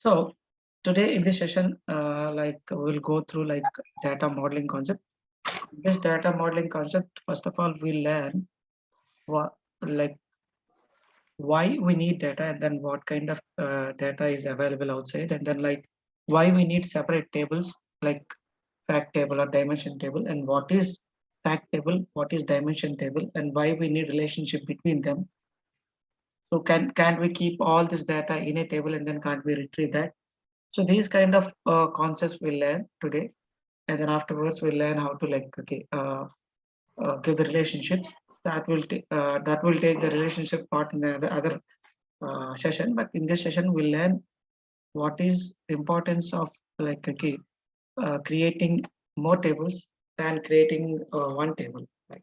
So today in this session, we'll go through like data modeling concept. This data modeling concept, first of all, we'll learn what like why we need data, and then what kind of data is available outside, and then like why we need separate tables like fact table or dimension table, and what is fact table, what is dimension table, and why we need relationship between them. So can't we keep all this data in a table and then can't we retrieve that? So these kind of concepts we'll learn today, and then afterwards we'll learn how to give the relationships that will take the relationship part in the other session. But in this session, we'll learn what is the importance of creating more tables than creating one table. Like,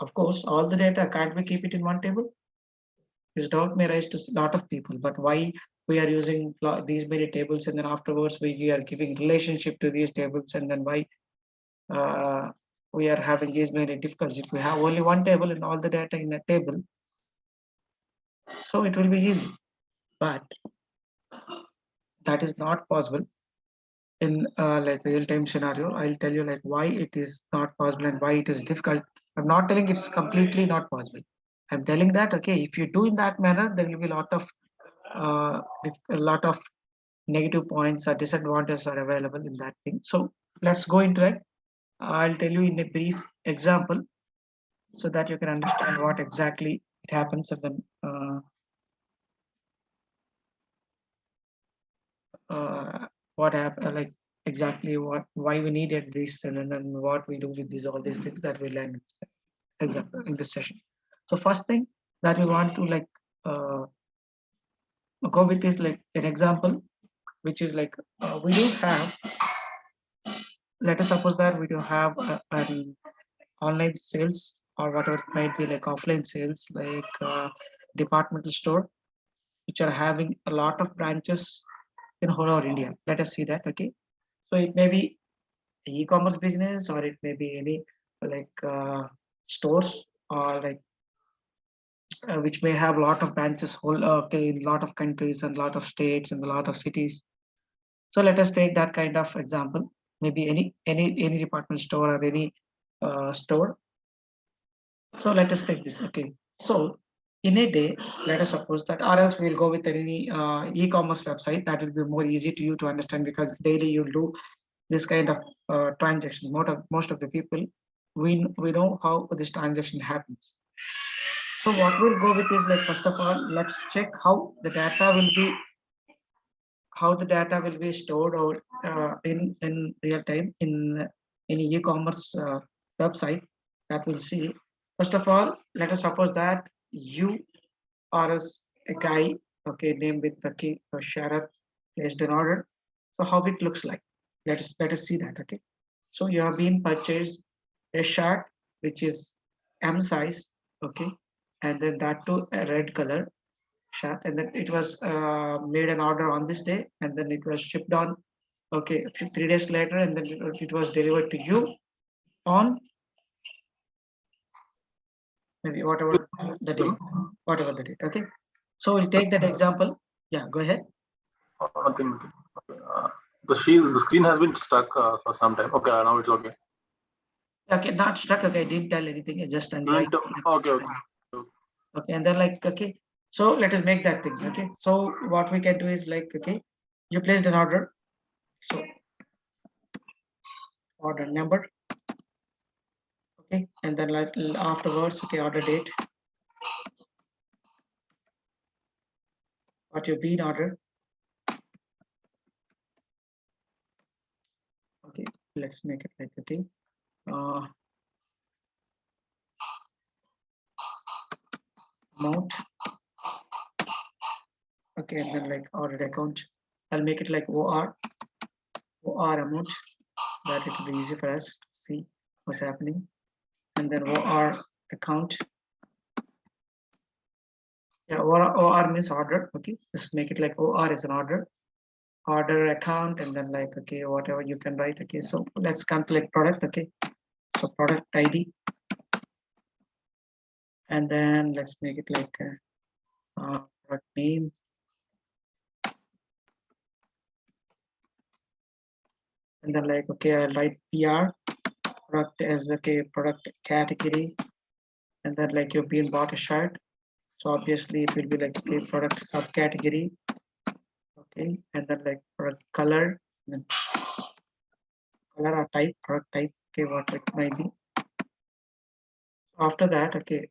of course, all the data can't we keep it in one table? This doubt may rise to a lot of people, but why we are using these many tables, and then afterwards we are giving relationship to these tables, and then why uh, we are having these many difficulties. If we have only one table and all the data in a table, so it will be easy. But that is not possible in like real-time scenario. I'll tell you like why it is not possible and why it is difficult. I'm not telling it's completely not possible. I'm telling that okay, if you do in that manner, there will be a lot of negative points or disadvantages are available in that thing. So let's go into it. I'll tell you in a brief example so that you can understand what exactly it happens, and then what happened, like exactly why we needed this, and then what we do with these all these things that we learn example in this session. So first thing that we want to uh, go with is like an example, which is like we do have. Let us suppose that we do have an online sales or whatever it might be, like offline sales, like departmental store, which are having a lot of branches in whole over India. Let us see that. Okay, so it may be e-commerce business, or it may be any like stores, or like which may have a lot of branches whole okay, in a lot of countries and a lot of states and a lot of cities. So let us take that kind of example. Maybe any department store or any store. So let us take this. Okay, so in a day, let us suppose that, or else we'll go with any e-commerce website that will be more easy to you to understand, because daily you'll do this kind of transaction. Most of the people, we know how this transaction happens. So what we'll go with is like, first of all, let's check how the data will be stored or in real time in any e-commerce website that we'll see. First of all, let us suppose that you are a guy, okay, named with the key Sharath, placed an order. So how it looks like? Let us see that. Okay, so you have been purchased a shirt which is M size, okay, and then that too a red color shirt, and then it was made an order on this day, and then it was shipped on, okay, 3 days later, and then it was delivered to you on maybe the date, whatever the date. Okay, so we'll take that example. Yeah, go ahead. Nothing. Okay. The screen has been stuck for some time. Okay, now it's okay. Okay, not stuck. Okay, I didn't tell anything. I just Okay, okay. Okay, and then like okay, so let us make that thing. Okay, so what we can do is like okay, you placed an order. So order number. Okay, and then like afterwards, okay, order date. What you've been ordered. Okay, let's make it like a thing. Amount. Okay, and then like ordered account. I'll make it like OR amount, that it will be easy for us to see what's happening. And then OR account. Yeah, OR means order. Okay, just make it like OR is an order account, and then like okay, whatever you can write. Okay, so let's come to like product. Okay, so product ID, and then let's make it like product name, and then like, okay, I'll write PR product as okay, product category, and then like you've been bought a shirt. So obviously it will be like okay, product subcategory, okay, and then like product color, and then color or type, product type, okay, what it might be. After that, okay,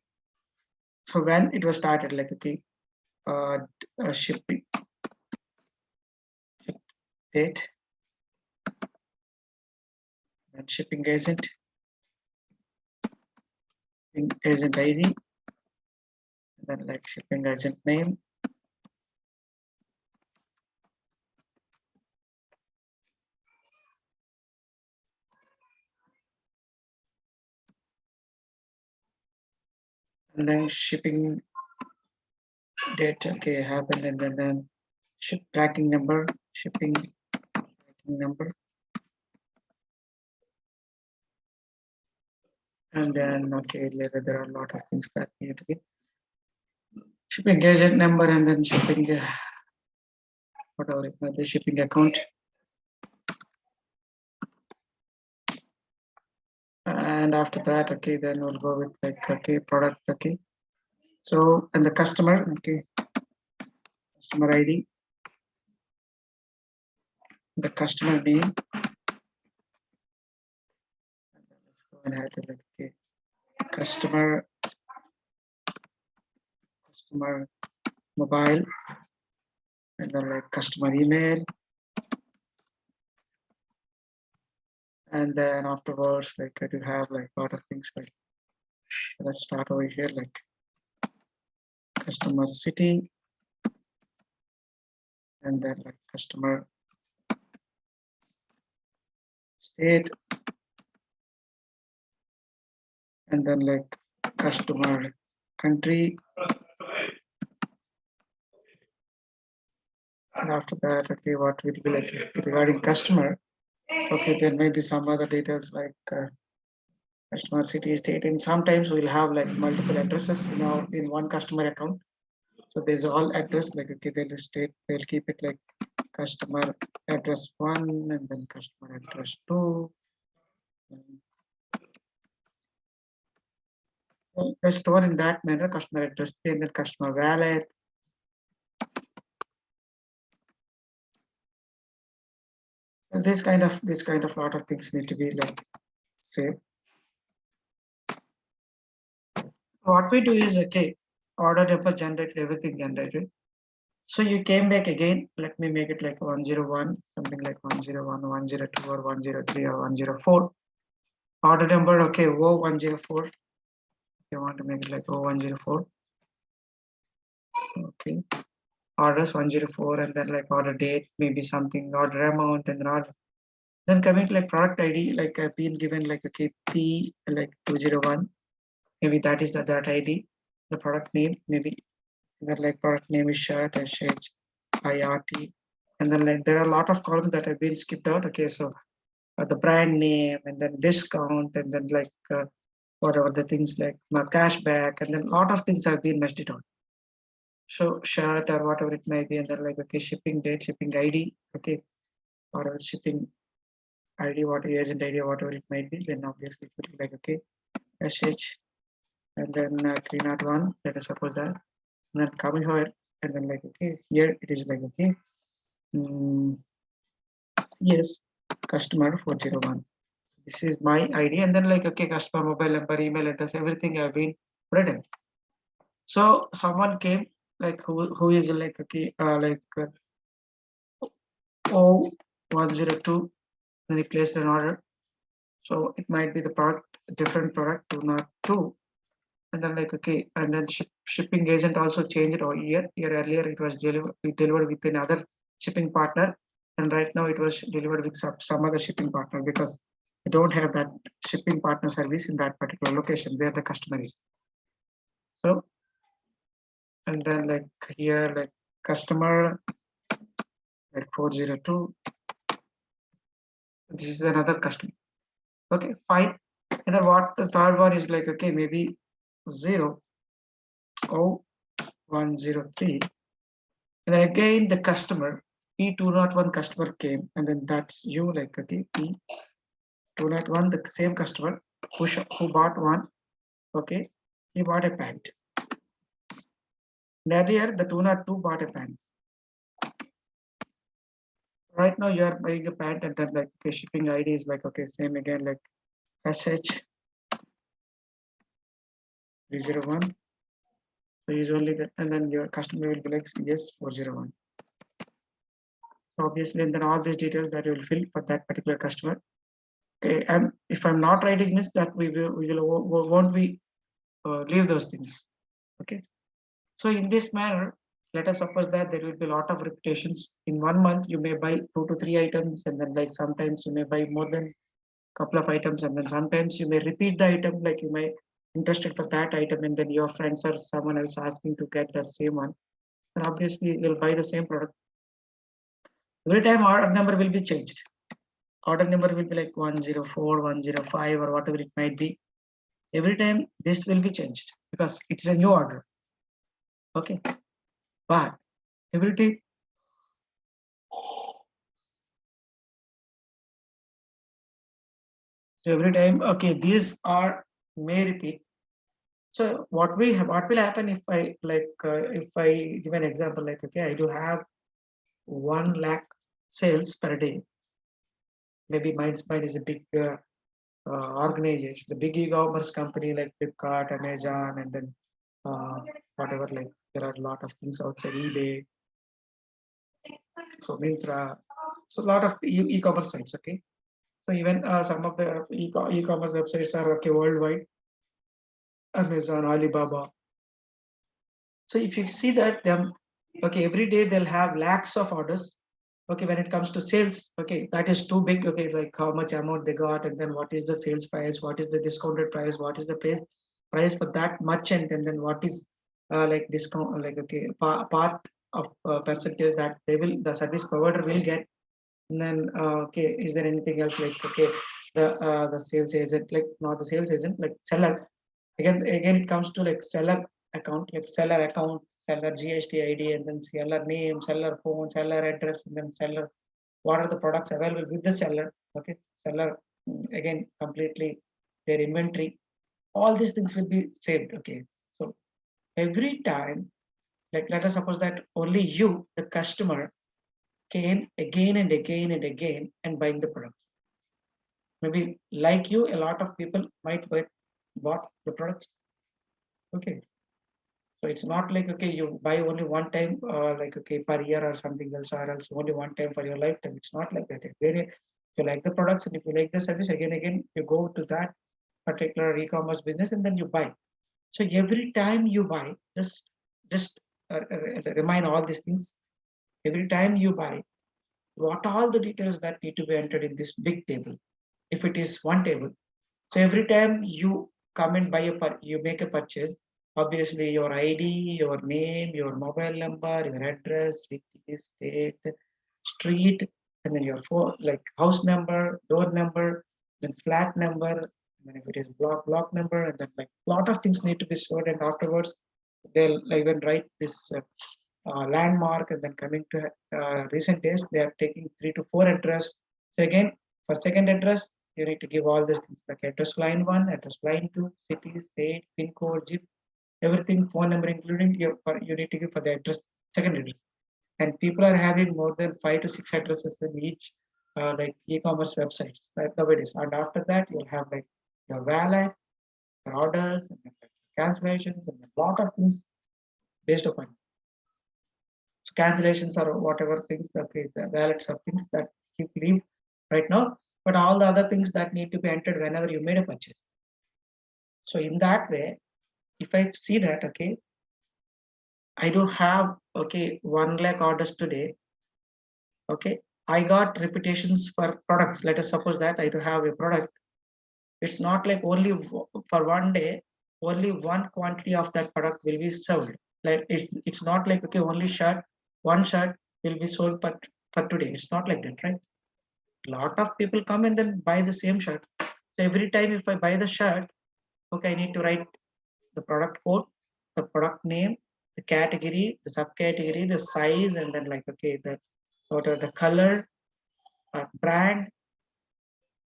so when it was started, like okay, shipping ship date and shipping agent ID, and then like shipping agent name, and then shipping date, okay, happened, and then ship tracking number, shipping tracking number, and then okay, later there are a lot of things that need to be shipping agent number, and then shipping whatever it might be, shipping account, and after that, okay, then we'll go with like okay, product, okay, so and the customer, okay, customer ID, the customer name, and then let's go and add to like okay, customer mobile, and then like customer email, and then afterwards like I do have like a lot of things like let's start over here like customer city, and then like customer state, and then like customer country, and after that okay, what will be like regarding customer, okay, there may be some other details like customer city state, and sometimes we'll have like multiple addresses in one customer account. So there's all address like okay, they'll keep it like customer address 1, and then customer address 2. They store in that manner customer address 3, and then customer wallet. And this kind of lot of things need to be like saved. What we do is okay, order number generated, everything generated. So you came back again. Let me make it like 101, something like 101, 102, or 103, or 104. Order number, okay, 104. You want to make it like 104. Okay. Orders 104, and then like order date, maybe something, order amount, and then order. Then coming to like product ID, like I've been given like okay, P like 201. Maybe that is that ID. The product name, maybe then like product name is shirt, SHIRT, and then like there are a lot of columns that have been skipped out. Okay, so the brand name, and then discount, and then like whatever the things like cashback, and then a lot of things have been messed it out. So shirt or whatever it may be, and then like okay, shipping date, shipping ID, okay, or shipping ID, what agent ID, whatever it might be. Then obviously put it like okay, SH, and then 301. Let us suppose that, and then coming here, and then like okay, here it is like okay, yes, customer 401. This is my ID, and then like okay, customer mobile number, email address, everything have been written. So someone came like who is like okay, 102, then he placed an order. So it might be the product, different product, 202, and then like okay, and then shipping agent also changed over here. Here earlier it was delivered with another shipping partner, and right now it was delivered with some other shipping partner because they don't have that shipping partner service in that particular location where the customer is. So, and then like here like customer like 402. This is another customer. Okay, fine. And then what the third one is like okay, maybe 00103, and then again the customer P201 customer came, and then that's you, like, okay, P201, the same customer who bought one, okay, he bought a pant. And earlier, the 202 bought a pant. Right now, you are buying a pant, and then like okay, shipping ID is like okay, same again, like SH 301. So usually, and then your customer will be like CS 401. So obviously, and then all these details that you will fill for that particular customer. Okay, and if I'm not writing this, that we won't we leave those things. Okay, so in this manner, let us suppose that there will be a lot of repetitions. In 1 month, you may buy 2 to 3 items, and then like sometimes you may buy more than couple of items, and then sometimes you may repeat the item, like you may interested for that item, and then your friends or someone else asking to get that same one, and obviously you'll buy the same product. Every time order number will be changed. Order number will be like 104, 105, or whatever it might be. Every time this will be changed because it's a new order. Okay, but every time okay, these are may repeat. So what will happen if I if I give an example, like okay, I do have 1 lakh sales per day. Maybe mine is a big organization, the big e-commerce company like Flipkart, Amazon, and then whatever. Like there are a lot of things outside eBay, so Myntra, so a lot of e-commerce sites. Okay, so even some of the e-commerce websites are okay worldwide. Amazon, Alibaba. So if you see that them, okay, every day they'll have lakhs of orders. Okay, when it comes to sales, okay, that is too big. Okay, like how much amount they got, and then what is the sales price, what is the discounted price, what is the price for that merchant, and then what is like discount, like okay, part of percentage that they will, the service provider will get. And then okay, is there anything else, like okay, the sales agent, like not the sales agent, like seller. Again, it comes to like seller account, like seller account, seller GST ID, and then seller name, seller phone, seller address, and then seller. What are the products available with the seller? Okay, seller again completely their inventory. All these things will be saved. Okay, so every time, like let us suppose that only you, the customer, came again and again and again and buying the product. Maybe like you, a lot of people might bought the products. Okay, so it's not like okay, you buy only one time, like okay, per year or something else, or else only one time for your lifetime. It's not like that. If you like the products and if you like the service, again, you go to that particular e-commerce business and then you buy. So every time you buy, just remind all these things. Every time you buy, what all the details that need to be entered in this big table. If it is one table, so every time you come and buy you make a purchase, obviously your ID, your name, your mobile number, your address, city, state, street, and then your phone, like house number, door number, then flat number, and then if it is block number, and then like a lot of things need to be stored. And afterwards, they'll even write this landmark, and then coming to recent days, they are taking 3 to 4 address. So again, for second address, you need to give all these things like address line 1, address line 2, city, state, pin code, zip, everything, phone number, including you need to give for the address, second address. And people are having more than 5 to 6 addresses in each like e-commerce websites nowadays. And after that, you'll have like your wallet, your orders, and then like cancellations, and a lot of things based upon. So cancellations or whatever things that the wallets of things that you leave right now, but all the other things that need to be entered whenever you made a purchase. So in that way, if I see that, okay, I do have, okay, 1 lakh orders today. Okay, I got repetitions for products. Let us suppose that I do have a product. It's not like only for one day, only one quantity of that product will be served. Like it's not like okay, only one shirt will be sold for today. It's not like that, right? A lot of people come and then buy the same shirt. So every time if I buy the shirt, okay, I need to write the product code, the product name, the category, the subcategory, the size, and then like okay, the whatever the color or brand,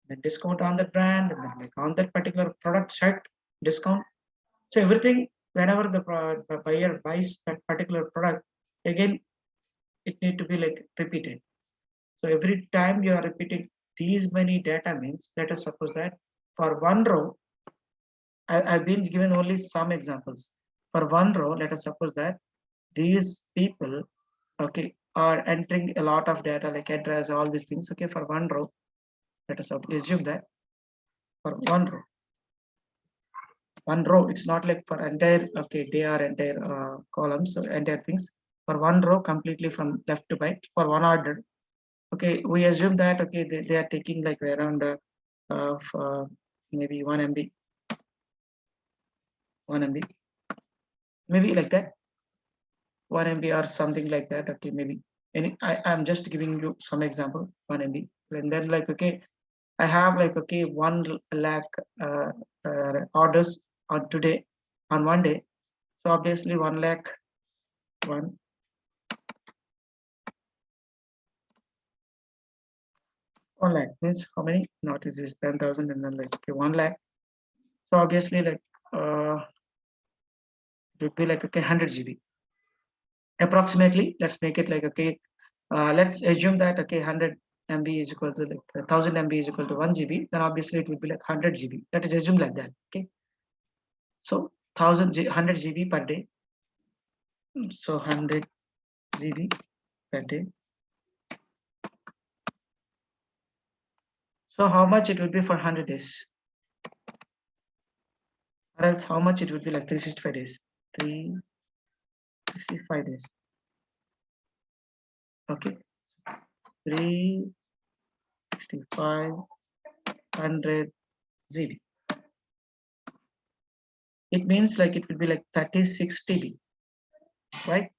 the discount on the brand, and then like on that particular product shirt discount. So everything, whenever the buyer buys that particular product, again, it need to be like repeated. So every time you are repeating these many data means, let us suppose that for one row, I've been given only some examples. For one row, let us suppose that these people, okay, are entering a lot of data like address, all these things. Okay, for one row, let us assume that for one row, it's not like for entire, okay, they are entire columns, so entire things. For one row, completely from left to right, for one order. Okay, we assume that okay, they are taking like around maybe 1 MB, 1 MB, maybe like that, 1 MB or something like that. Okay, maybe any. I'm just giving you some example, 1 MB, and then like okay, I have like okay 1 lakh orders on today, on one day. So obviously 1 lakh, 1 lakh means how many? Not is this 10,000 and then like okay 1 lakh. So obviously like it would be like okay 100 GB approximately. Let's make it like okay. Let's assume that okay 100 MB is equal to like 1000 MB is equal to 1 GB. Then obviously it would be like 100 GB. That is assumed like that. Okay. So 100 GB per day. So 100 GB per day. So how much it would be for 100 days? Or else how much it would be like 365 days? 365 days. Okay. 365 100 GB. It means like it would be like 36 TB, right?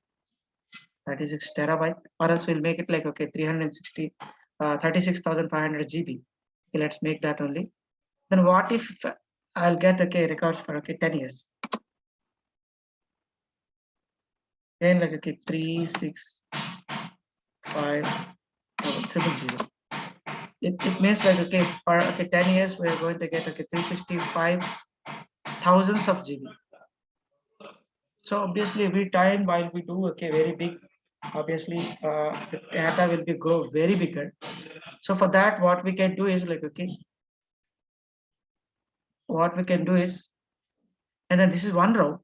36 terabyte, or else we'll make it like okay 360 36,500 GB. Okay, let's make that only. Then what if I'll get okay records for okay 10 years? Then like okay 365 triple 0. It means like okay for okay 10 years we're going to get okay 365 thousands of GB. So obviously every time while we do okay very big, obviously the data will be grow very bigger. So for that what we can do is like okay, what we can do is, and then this is one row,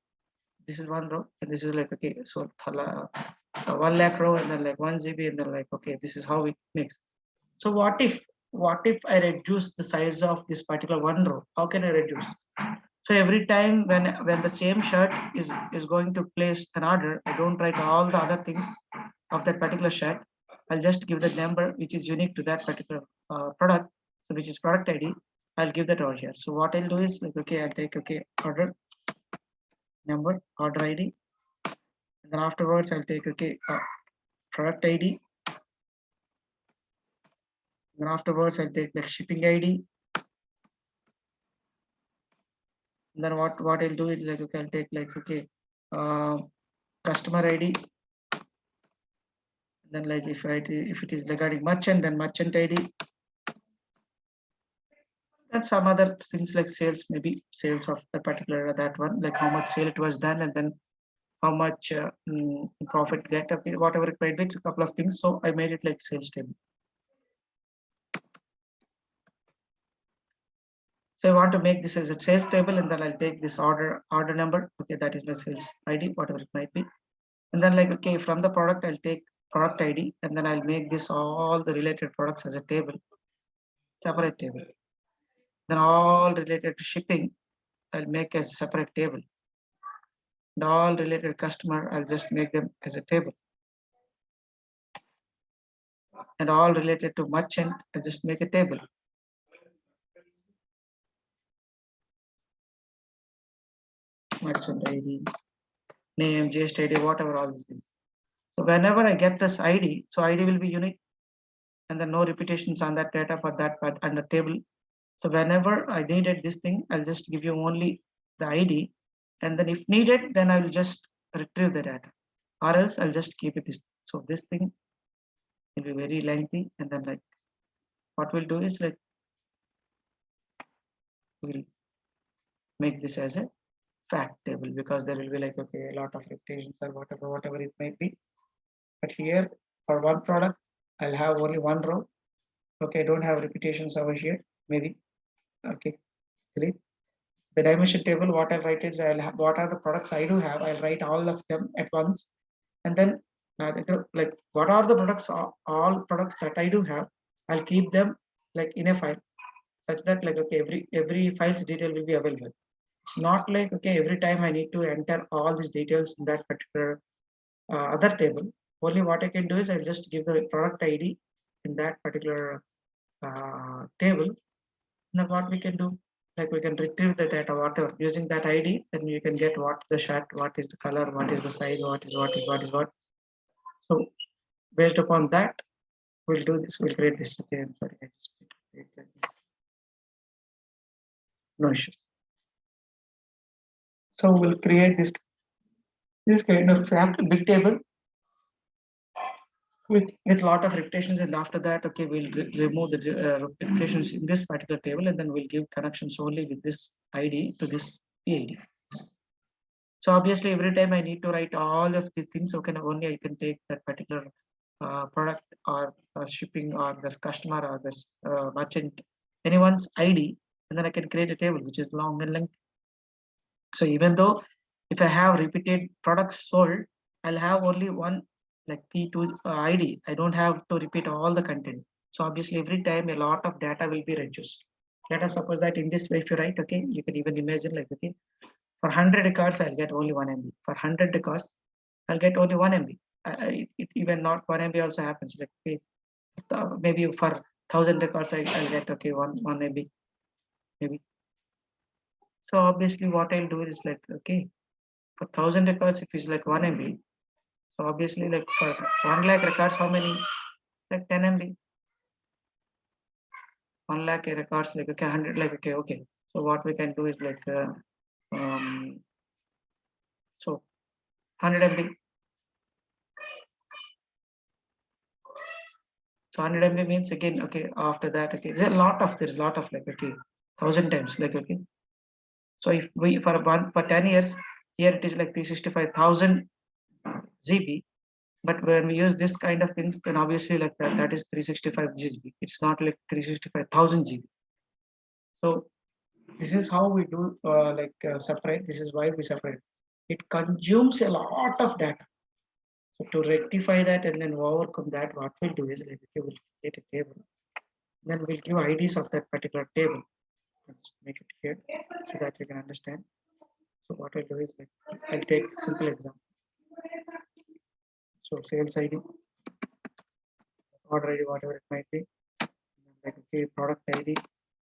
this is one row, and this is like okay, so 1 lakh row, and then like 1 GB, and then like okay, this is how it makes. So what if I reduce the size of this particular one row? How can I reduce? So every time when the same shirt is going to place an order, I don't write all the other things of that particular shirt. I'll just give the number which is unique to that particular product, so which is product ID. I'll give that over here. So what I'll do is like okay, I'll take okay order number, order ID, and then afterwards I'll take okay product ID. Then afterwards I'll take like shipping ID. And then what I'll do is like okay, I'll take like okay customer ID. Then like if it is regarding merchant, then merchant ID. And some other things like sales, maybe sales of the particular that one, like how much sale it was done, and then how much profit get, okay, whatever it might be, a couple of things. So I made it like sales table. So I want to make this as a sales table, and then I'll take this order number. Okay, that is my sales ID, whatever it might be. And then like okay, from the product I'll take product ID, and then I'll make this all the related products as a table, separate table. Then all related to shipping, I'll make a separate table. And all related customer, I'll just make them as a table. And all related to merchant, I'll just make a table. Merchant ID, name, GST ID, whatever, all these things. So whenever I get this ID, so ID will be unique, and then no repetitions on that data for that part and the table. So whenever I needed this thing, I'll just give you only the ID, and then if needed, then I will just retrieve the data, or else I'll just keep it this. So this thing will be very lengthy, and then like what we'll do is like we'll make this as a fact table, because there will be like okay a lot of repetitions or whatever it might be. But here for one product I'll have only one row. Okay, I don't have repetitions over here, maybe. Okay, delete. The dimension table, what I'll write is I'll have what are the products I do have, I'll write all of them at once. And then like what are the products, all products that I do have, I'll keep them like in a file, such that like okay every file's detail will be available. It's not like okay every time I need to enter all these details in that particular other table. Only what I can do is I'll just give the product ID in that particular table. Now what we can do, like we can retrieve the data whatever using that ID, then you can get what the shirt, what is the color, what is the size, what is what. So based upon that, we'll do this, we'll create this. Okay, I'm sorry, I just need to create like this. No issues. So we'll create this kind of fact big table with lot of repetitions, and after that okay we'll remove the repetitions in this particular table, and then we'll give connections only with this ID to this PID. So obviously every time I need to write all of these things, so can only I can take that particular product or shipping or the customer or this merchant, anyone's ID, and then I can create a table which is long and lengthy. So even though if I have repeated products sold, I'll have only one like P2 ID. I don't have to repeat all the content. So obviously every time a lot of data will be reduced. Let us suppose that in this way, if you write, okay, you can even imagine like, okay, for 100 records, I'll get only 1 MB. For 100 records, I'll get only 1 MB. It even not 1 MB also happens. Like okay, maybe for 1,000 records, I'll get okay 1 MB, maybe. So obviously what I'll do is like, okay, for 1,000 records, if it's like 1 MB, so obviously like for 1 lakh records, how many? Like 10 MB. 1 lakh records, like okay, 100, like okay. So what we can do is like, so 100 MB. So 100 MB means again, okay, after that, okay, there's a lot of like, okay, 1,000 times, like, okay. So if we, for 10 years, here it is like 365,000 GB. But when we use this kind of things, then obviously like that is 365 GB. It's not like 365,000 GB. So this is how we do separate. This is why we separate. It consumes a lot of data. So to rectify that and then overcome that, what we'll do is like okay, we'll create a table. Then we'll give IDs of that particular table. Let's make it here so that you can understand. So what I'll do is like I'll take a simple example. So sales ID, order ID, whatever it might be. Like okay, product ID.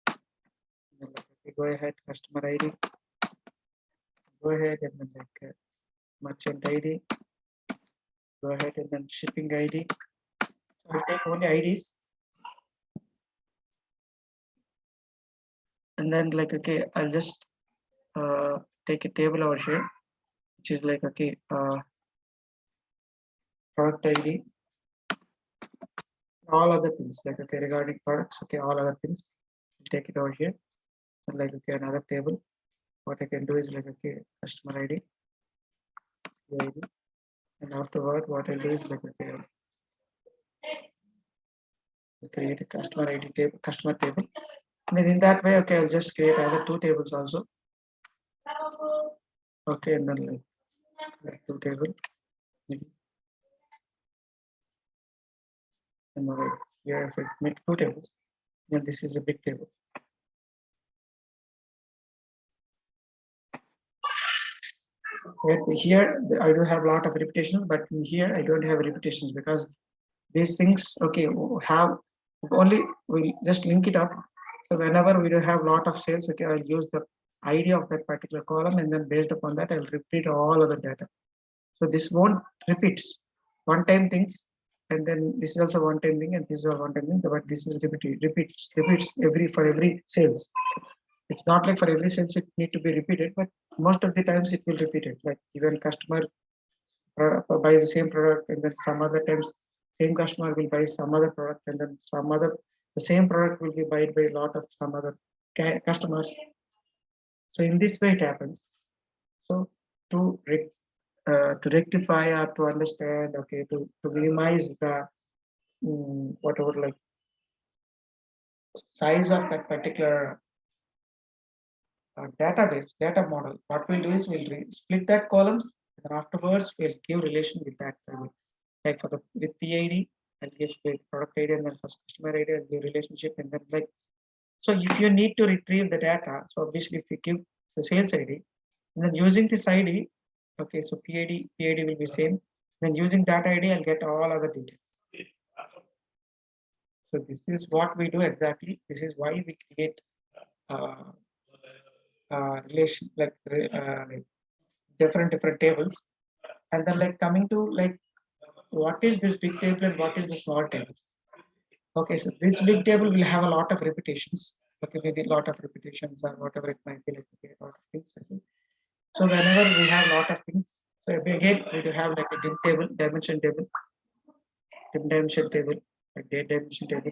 And then like okay, go ahead, customer ID. Go ahead and then like merchant ID. Go ahead and then shipping ID. So I'll take only IDs. And then like okay, I'll just take a table over here, which is like okay, product ID, all other things like okay regarding products, okay, all other things. I'll take it over here, and like okay another table. What I can do is like okay customer ID, ID, and afterward what I'll do is like okay create a customer ID table, customer table. And then in that way, okay, I'll just create other two tables also. Okay, and then like two table. And then like here if I make two tables, then this is a big table. Here I do have a lot of repetitions, but in here I don't have repetitions because these things okay have only we just link it up. So whenever we do have a lot of sales, okay, I'll use the ID of that particular column, and then based upon that I'll repeat all other data. So this won't repeats one time things, and then this is also one time thing, and this is a one time thing, but this is repeats for every sales. It's not like for every sales it need to be repeated, but most of the times it will repeat it. Like even customer buys the same product, and then some other times Same customer will buy some other product, and then the same product will be bought by a lot of some other customers. So in this way it happens. So to rectify or to understand, okay, to minimize the whatever like size of that particular data model, what we'll do is we'll split that columns, and afterwards we'll give relation with that table. Like for the with PID, I'll give with product ID, and then for customer ID, I'll give relationship, and then like so if you need to retrieve the data, so obviously if you give the sales ID, and then using this ID, okay, so PID will be same. Then using that ID, I'll get all other details. So this is what we do exactly. This is why we create relation like different tables, and then like coming to like what is this big table and what is the small table. Okay, so this big table will have a lot of repetitions. Okay, maybe a lot of repetitions or whatever it might be, like okay, a lot of things. Okay. So whenever we have a lot of things, so again we do have like a dim table, dimension table, like date dimension table.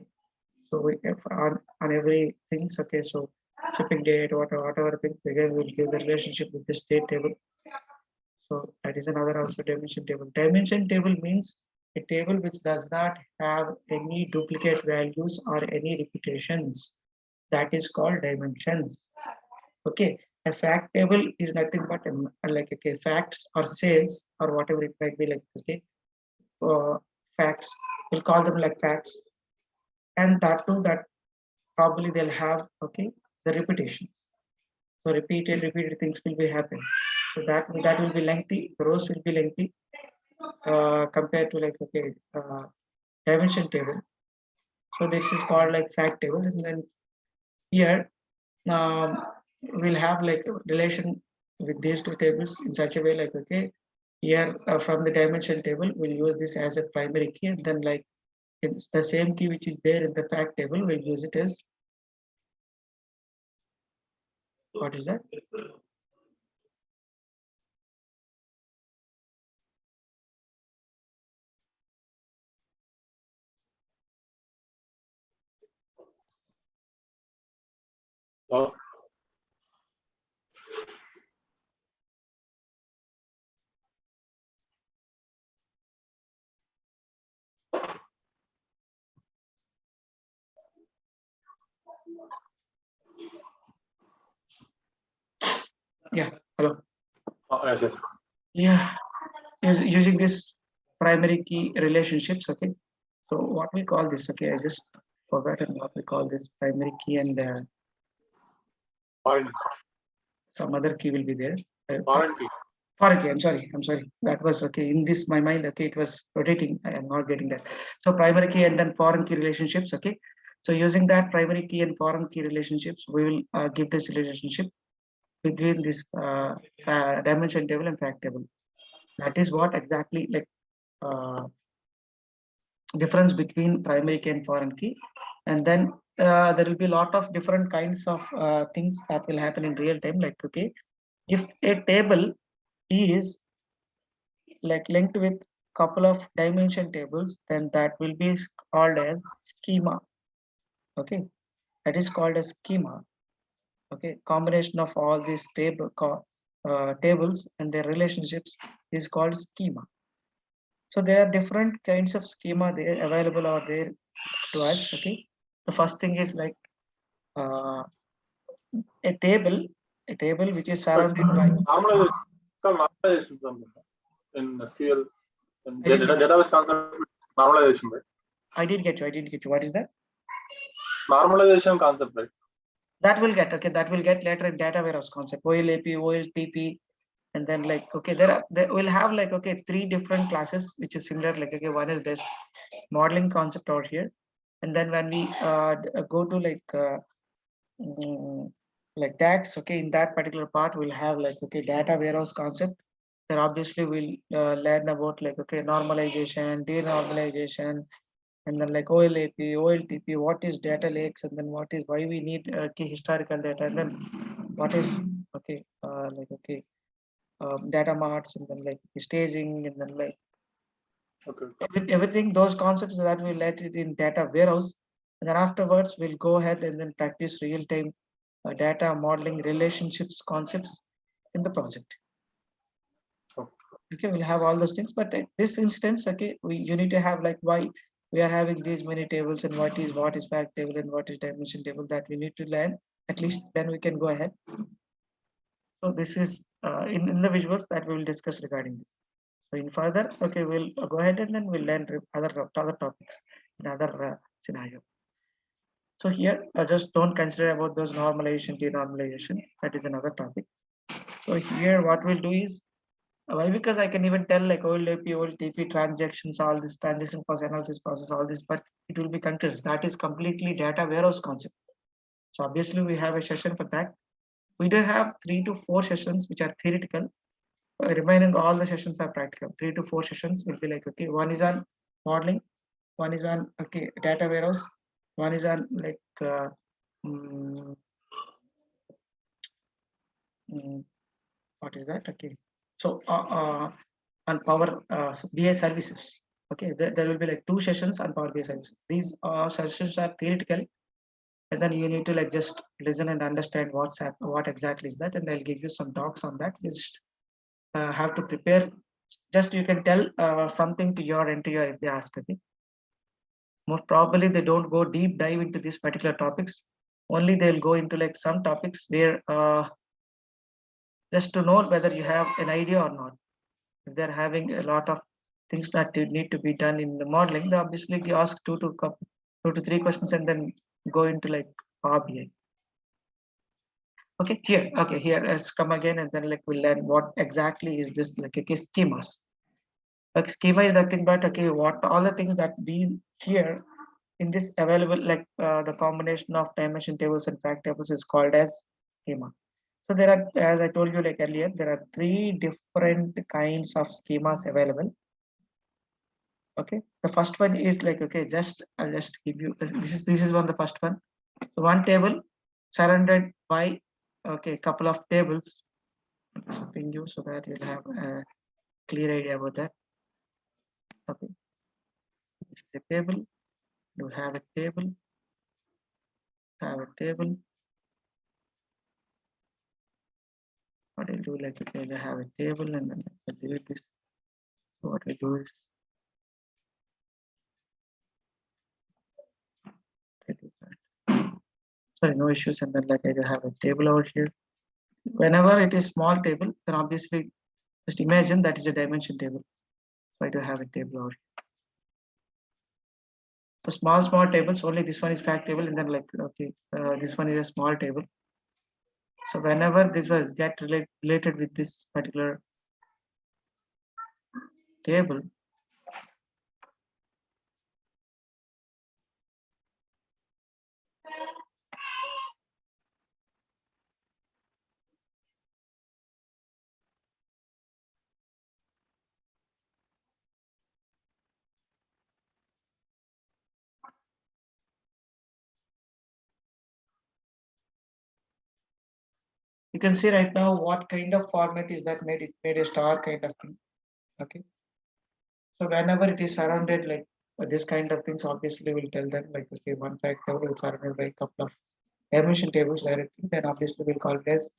So we have on every things. Okay, so shipping date, whatever things, again we'll give the relationship with this date table. So that is another also dimension table. Dimension table means a table which does not have any duplicate values or any repetitions. That is called dimensions. Okay, a fact table is nothing but like okay, facts or sales or whatever it might be, like okay, facts. We'll call them like facts, and that too that probably they'll have okay the repetitions. So repeated things will be happening. So that will be lengthy. The rows will be lengthy compared to like okay dimension table. So this is called like fact tables, and then here we'll have like a relation with these two tables in such a way like okay here from the dimension table we'll use this as a primary key, and then like it's the same key which is there in the fact table, we'll use it as what is that? Oh, Yeah, hello. yes, yes. Yeah, using this primary key relationships. Okay, so what we call this? Okay, I just forgotten what we call this primary key, and Foreign, some other key will be there. foreign key. Foreign key. I'm sorry. That was okay. In this my mind, okay, it was rotating. I am not getting that. So primary key and then foreign key relationships. Okay. So using that primary key and foreign key relationships, we will give this relationship between this dimension table and fact table. That is what exactly like difference between primary key and foreign key. And then there will be a lot of different kinds of things that will happen in real time. Like okay, if a table is like linked with couple of dimension tables, then that will be called as schema. Okay, that is called as schema. Okay, combination of all these tables and their relationships is called schema. So there are different kinds of schema there available out there to us. Okay, the first thing is like uh, a table which is surrounded by Normalization, some normalization in SQL and I didn't get database concept normalization, right? I didn't get you. What is that? Normalization concept, right? That will get okay. That will get later in data warehouse concept. OLAP, OLTP, and then like okay, there will have like okay 3 different classes which is similar. Like okay, one is this modeling concept out here, and then when we go to like DAX, okay, in that particular part we'll have like okay data warehouse concept. Then obviously we'll learn about like okay normalization, denormalization, and then like OLAP, OLTP, what is data lakes, and then what is why we need key historical data, and then what is okay like okay data marts, and then like staging, and then like Okay. Everything, those concepts that we let it in data warehouse, and then afterwards we'll go ahead and then practice real-time data modeling relationships concepts in the project. Okay, we'll have all those things, but in this instance, okay, you need to have like why we are having these many tables and what is fact table and what is dimension table, that we need to learn at least, then we can go ahead. So this is in the visuals that we will discuss regarding this. So in further, okay, we'll go ahead and then we'll learn other topics in other scenario. So here, just don't consider about those normalization, denormalization. That is another topic. So here, what we'll do is, why? Because I can even tell like old AP, old TP transactions, all this transaction process, analysis process, all this, but it will be confused. That is completely data warehouse concept. So obviously we have a session for that. We do have 3 to 4 sessions which are theoretical. Remaining all the sessions are practical. 3 to 4 sessions will be like, okay, one is on modeling, one is on, okay, data warehouse, one is on like what is that? Okay, so on Power BI services. Okay, there will be like 2 sessions on Power BI services. These sessions are theoretical, and then you need to like just listen and understand what exactly is that, and I'll give you some talks on that. You just have to prepare. Just you can tell something to your interviewer if they ask. Okay, most probably they don't go deep dive into these particular topics. Only they'll go into like some topics where just to know whether you have an idea or not. If they're having a lot of things that need to be done in the modeling, they obviously you ask 2 to 3 questions and then go into like Power BI. Okay, here let's come again and then like we'll learn what exactly is this like okay schemas. Like schema is nothing but okay what all the things that be here in this available like the combination of dimension tables and fact tables is called as schema. So there are, as I told you like earlier, there are 3 different kinds of schemas available. Okay, the first one is like okay, I'll just give you this is one the first one. So one table surrounded by okay couple of tables. Just ping you so that you'll have a clear idea about that. Okay, this is a table. You have a table. Have a table. What I'll do like okay, I have a table and then I'll delete this. So what I do is I do that. Sorry, no issues, and then like I do have a table over here. Whenever it is small table, then obviously just imagine that is a dimension table. So I do have a table over here. So small tables, only this one is fact table, and then like okay, this one is a small table. So whenever this was get related with this particular table, you can see right now what kind of format is that made. It made a star kind of thing. Okay, so whenever it is surrounded like this kind of things, obviously we'll tell them like okay, one fact table is surrounded by a couple of dimension tables directly, then obviously we'll call it as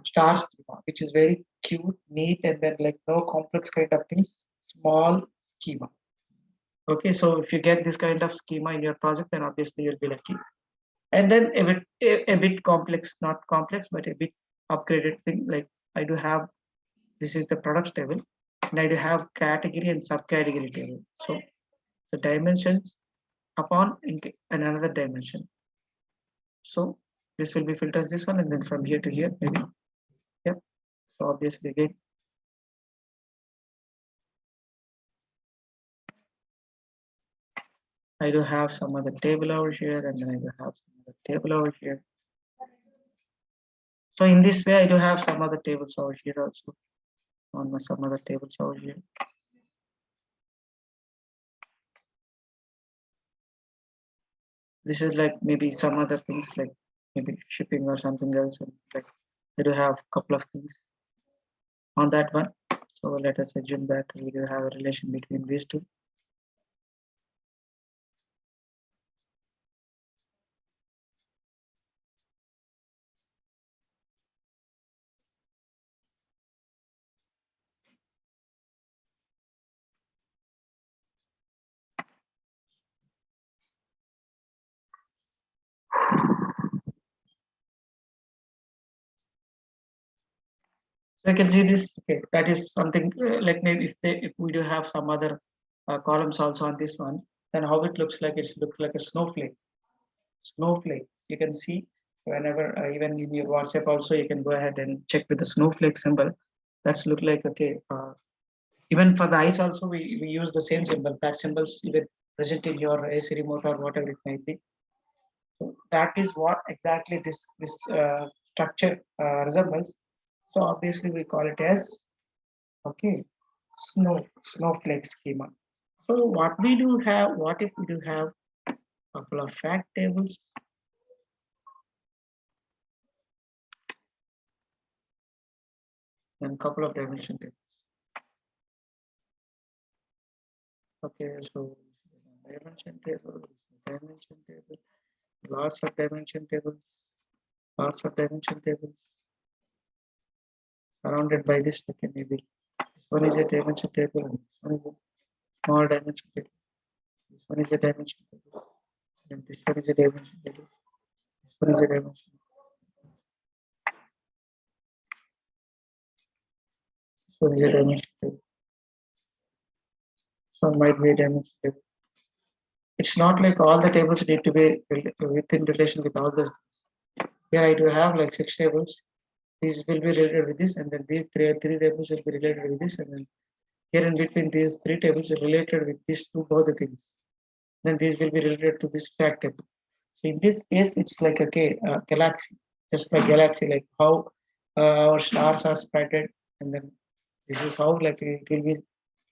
star schema, which is very cute, neat, and then like no complex kind of things, small schema. Okay, so if you get this kind of schema in your project, then obviously you'll be lucky. And then a bit complex, not complex, but a bit upgraded thing. Like I do have, this is the product table, and I do have category and subcategory table. So the dimensions upon in another dimension. So this will be filters this one, and then from here to here, maybe. Yep. So obviously again, I do have some other table over here, and then I do have some other table over here. So in this way, I do have some other tables over here also, on some other tables over here. This is like maybe some other things like maybe shipping or something else, and like I do have a couple of things on that one. So let us assume that we do have a relation between these two. So you can see this. Okay, that is something like maybe if we do have some other columns also on this one, then how it looks like, it looks like a snowflake. Snowflake. You can see whenever even in your WhatsApp also you can go ahead and check with the snowflake symbol. That's look like okay. Even for the eyes also we use the same symbol. That symbols even present in your AC remote or whatever it might be. So that is what exactly this structure resembles. So obviously we call it as okay snowflake schema. So what we do have, what if we do have a couple of fact tables, and couple of dimension tables. Okay, so dimension table, lots of dimension tables, lots of dimension tables surrounded by this. Okay, maybe this one is a dimension table and this one is a small dimension table. This one is a dimension table and this one is a dimension table. This one is a dimension. This one is a dimension table. So might be a dimension table. It's not like all the tables need to be within relation with all those. Here I do have like 6 tables. These will be related with this, and then these three tables will be related with this, and then here in between these 3 tables are related with these two both the things. Then these will be related to this fact table. So in this case, it's like okay, galaxy, just like galaxy, like how our stars are spreaded, and then this is how like it will be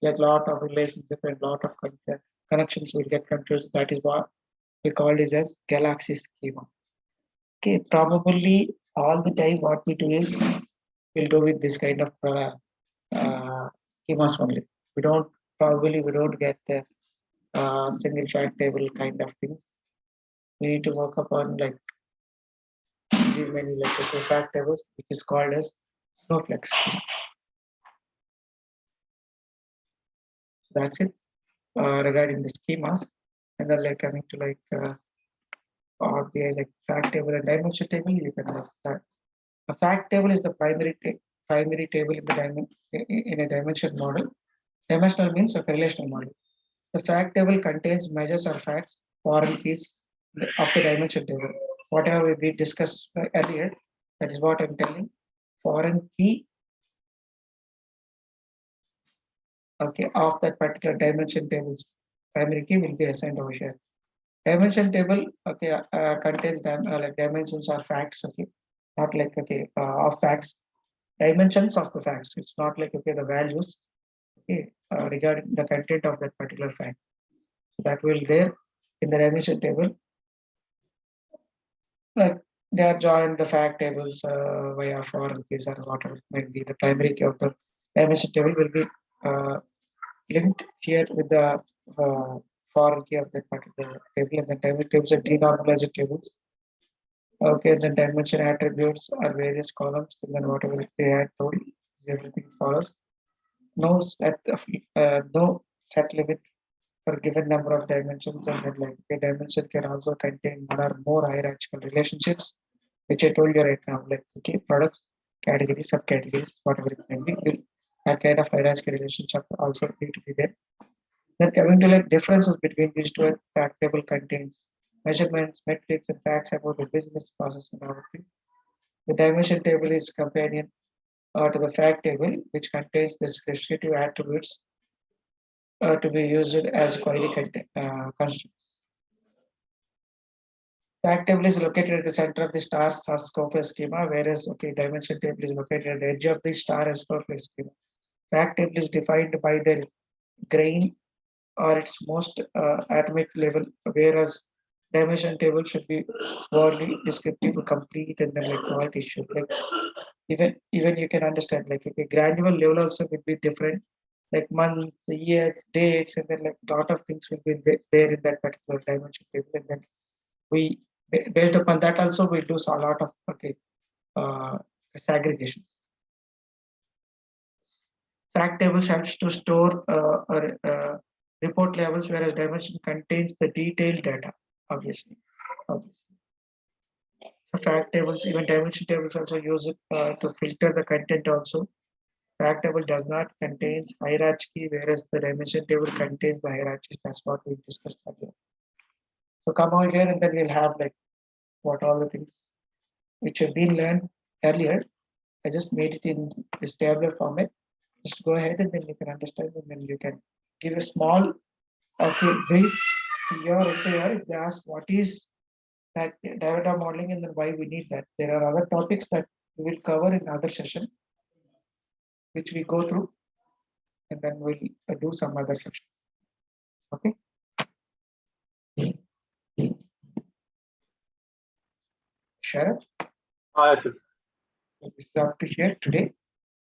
like lot of relationship and lot of connections will get confused. That is what we call it as galaxy schema. Okay, probably all the time what we do is we'll go with this kind of schemas only. We don't we don't get the single fact table kind of things. We need to work upon like these many like the fact tables, which is called as snowflakes. So that's it regarding the schemas. And then like coming to like RBI like fact table and dimension table, you can like that. A fact table is the primary table in the in a dimension model. Dimensional means a relational model. The fact table contains measures or facts, foreign keys of the dimension table. Whatever we discussed earlier, that is what I'm telling. Foreign key, okay, of that particular dimension table's primary key will be assigned over here. Dimension table, okay, contains like dimensions or facts, okay, not like okay of facts, dimensions of the facts. It's not like okay the values, okay, regarding the content of that particular fact. So that will there in the dimension table. Like they are joined the fact tables via foreign keys or whatever it might be. The primary key of the dimension table will be linked here with the foreign key of that particular table, and the dimension tables are denormalized tables. Okay, the dimension attributes are various columns, and then whatever they had told, everything follows. No set of no set limit for given number of dimensions, and then like a dimension can also contain one or more hierarchical relationships, which I told you right now, like okay, products, categories, subcategories, whatever it may be, that kind of hierarchical relationship also need to be there. Then coming to like differences between these two, fact table contains measurements, metrics, and facts about the business process and everything. The dimension table is companion to the fact table, which contains the descriptive attributes to be used as query constructs. Fact table is located at the center of the star snowflake schema, whereas okay, dimension table is located at the edge of the star and snowflake schema. Fact table is defined by the grain or its most atomic level, whereas dimension table should be broadly descriptive, complete, and then like quality issue. Like even you can understand like okay, granular level also will be different, like months, years, dates, and then like a lot of things will be there in that particular dimension table, and then we based upon that also we'll do a lot of okay segregations. Fact tables helps to store report levels, whereas dimension contains the detailed data, obviously. Fact tables, even dimension tables also use it to filter the content also. Fact table does not contains hierarchy, whereas the dimension table contains the hierarchies. That's what we discussed earlier. So come over here and then we'll have like what all the things which have been learned earlier. I just made it in this tabular format. Just go ahead and then you can understand and then you can give a small brief to your interviewer. If they ask what is that data modeling and then why we need that. There are other topics that we will cover in other session, which we go through, and then we'll do some other sections. Okay. Share it. Yes, yes. So this is up to here today,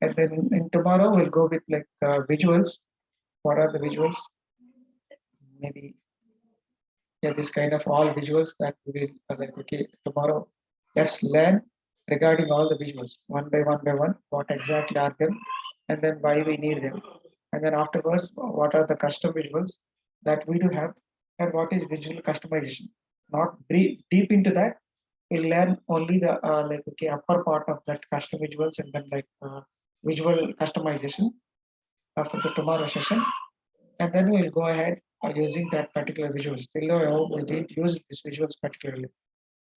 and then in tomorrow we'll go with like visuals. What are the visuals? Maybe yeah, this kind of all visuals that we will like okay tomorrow. Let's learn regarding all the visuals one by one. What exactly are them, and then why we need them, and then afterwards what are the custom visuals that we do have, and what is visual customization. Not deep into that. We'll learn only the like okay upper part of that custom visuals and then like visual customization after the tomorrow session, and then we'll go ahead using that particular visuals. Till now we didn't use these visuals particularly.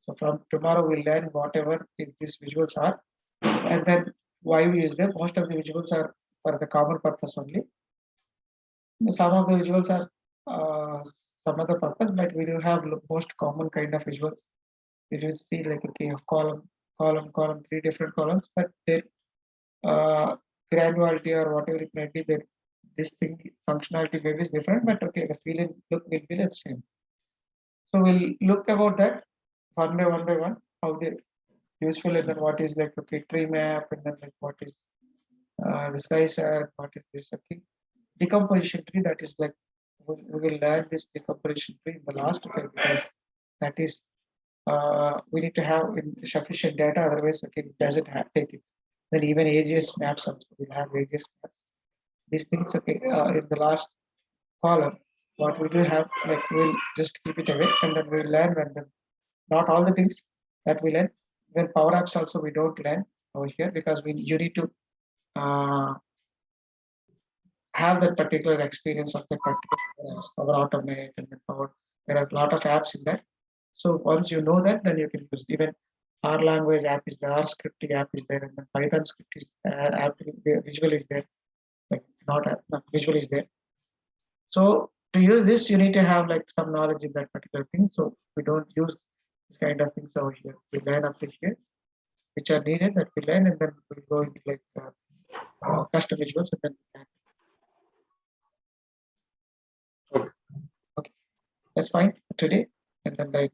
So from tomorrow we'll learn whatever these visuals are, and then why we use them. Most of the visuals are for the common purpose only. Some of the visuals are some other purpose, but we do have most common kind of visuals. You will see like okay, column, three different columns, but their granularity or whatever it may be, their this thing functionality maybe is different, but okay, the feeling look will be the same. So we'll look about that one by one, how they useful and then what is like okay tree map and then like what is the size and what is this okay decomposition tree, that is like we will learn this decomposition tree in the last okay, because that is we need to have sufficient data, otherwise okay it doesn't have take it. Then even AGS maps also will have AGS maps. These things okay in the last column what we do have like we'll just keep it away and then we'll learn when them. Not all the things that we learn. When Power Apps also we don't learn over here because you need to have that particular experience of the particular Power Automate and then Power. There are a lot of apps in that. So once you know that, then you can use even R language app is there, R scripting app is there, and then Python script is app visual is there. Like not app, no, visual is there. So to use this, you need to have like some knowledge in that particular thing. So we don't use this kind of things over here. We learn up to here, which are needed that we learn, and then we go into like custom visuals and then. Okay, that's fine today. And then like